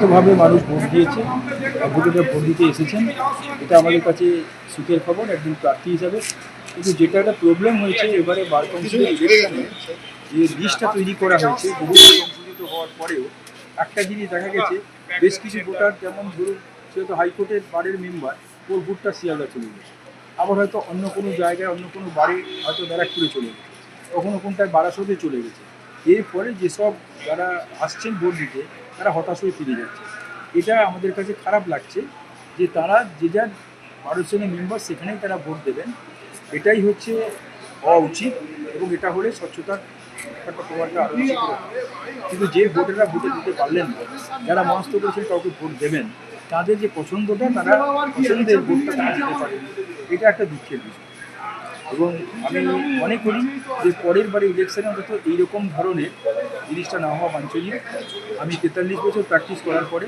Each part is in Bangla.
শান্তভাবে মানুষ ভোট দিয়েছে, ভোটাররা ভোট দিতে এসেছেন, এটা আমাদের কাছে সুখের খবর একজন প্রার্থী হিসাবে। কিন্তু যেটা একটা প্রবলেম হয়েছে এবারে বার কাউন্সিলের ইলেকশনে, যে লিস্টটা তৈরি করা হয়েছে বহু সংশোধিত হওয়ার পরেও একটা জিনিস দেখা গেছে, বেশ কিছু ভোটার, যেমন ধরুন সে হয়তো হাইকোর্টের বারের মেম্বার, ওর ভোটটা শিয়ালদা চলে গেছে, আবার হয়তো অন্য কোনো জায়গায় অন্য কোনো বাড়ি হয়তো ব্যারাকপুরে চলে গেছে, কখনো কোনটায় বারাসতে চলে গেছে। এরপরে যেসব যারা আসছেন ভোট দিতে তারা হতাশ হয়ে ফিরে যাচ্ছে। এটা আমাদের কাছে খারাপ লাগছে যে তারা যে যার 12 জনের মেম্বার সেখানেই তারা ভোট দেবেন, এটাই হচ্ছে হওয়া উচিত। এবং এটা হলে স্বচ্ছতার একটা প্রমাণটা আরও বেশি করে হবে। কিন্তু যে ভোটাররা ভোটে দিতে পারলেন না, যারা মনস্থ করেছেন কাউকে ভোট দেবেন, তাদের যে পছন্দটা, তারা পছন্দের ভোটটা তারা দিতে পারেন, এটা একটা দুঃখের বিষয়। এবং আমি মনে করি যে পরের বারে ইলেকশনে অন্তত এইরকম ধরনের জিনিসটা না হওয়া বাঞ্ছনীয়। আমি 43 বছর প্র্যাকটিস করার পরে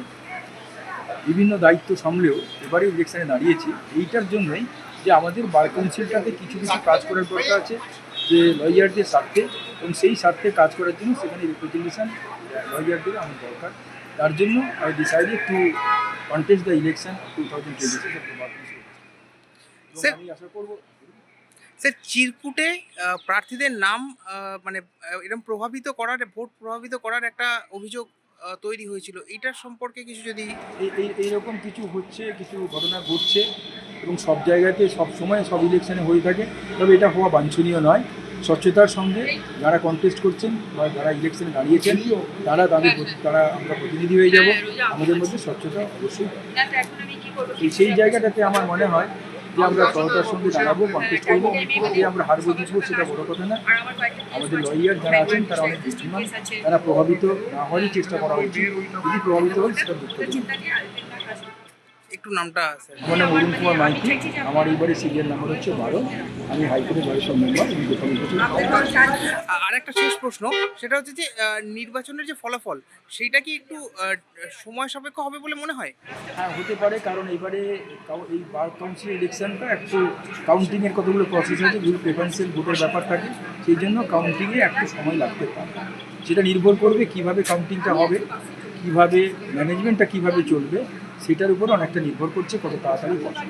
বিভিন্ন দায়িত্ব সামলেও এবারে ইলেকশনে দাঁড়িয়েছি এইটার জন্যই, যে আমাদের বার কাউন্সিলটাতে কিছু কিছু কাজ করার দরকার আছে, যে লয়ারদের স্বার্থে, এবং সেই স্বার্থে কাজ করার জন্য সেখানে রিপ্রেজেন্টেশন লয়ারদের আমার দরকার। তার জন্য I decided to contest the election 2026 of the bar council. আমি আশা করব স্যার, চিরকুটে প্রার্থীদের নাম মানে এরকম প্রভাবিত করার, ভোট প্রভাবিত করার একটা অভিযোগ তৈরি হয়েছিল, এইটার সম্পর্কে কিছু যদি এইরকম কিছু হচ্ছে, কিছু ঘটনা ঘটছে, এবং সব জায়গাতে সব সময় সব ইলেকশনে হয়ে থাকে, তবে এটা হওয়া বাঞ্ছনীয় নয়। স্বচ্ছতার সঙ্গে যারা কন্টেস্ট করছেন বা যারা ইলেকশনে দাঁড়িয়েছেন, তারা আমরা প্রতিনিধি হয়ে যাব, আমাদের মধ্যে স্বচ্ছতা অবশ্যই। সেই জায়গাটাতে আমার মনে হয় যে আমরা সততার সঙ্গে দাঁড়াবো, কন্টেস্ট করবো, যে আমরা হারবো জিতবো সেটা বড় কথা না। আমাদের লয়ার যারা আছেন তারা অনেক বুদ্ধিমান, তারা প্রভাবিত না হওয়ারই চেষ্টা করা উচিত। যদি প্রভাবিত হয় সেটা দুঃখজনক। একটু নামটা স্যার। আমার নাম অরুণ কুমার মাইতি, আমার এইবারে সিরিয়াল নাম্বার হচ্ছে 12। আমি হাইকোর্টের বয়সের মেম্বার, আমি 43 বছর। আর একটা শেষ প্রশ্ন, সেটা হচ্ছে যে নির্বাচনের যে ফলাফল, সেইটা কি একটু সময় সাপেক্ষ হবে বলে মনে হয়? হ্যাঁ, হতে পারে, কারণ এবারে এই বার কাউন্সিল ইলেকশনটা একটু কাউন্টিংয়ের কতগুলো প্রসেস আছে, যেগুলো প্রেফারেন্সিয়াল ভোটের ব্যাপার থাকে, সেই জন্য কাউন্টিংয়ে একটু সময় লাগতে পারে। সেটা নির্ভর করবে কীভাবে কাউন্টিংটা হবে, কীভাবে ম্যানেজমেন্টটা কীভাবে চলবে, সেটার উপর অনেকটা নির্ভর করছে কত তাড়াতাড়ি বসে।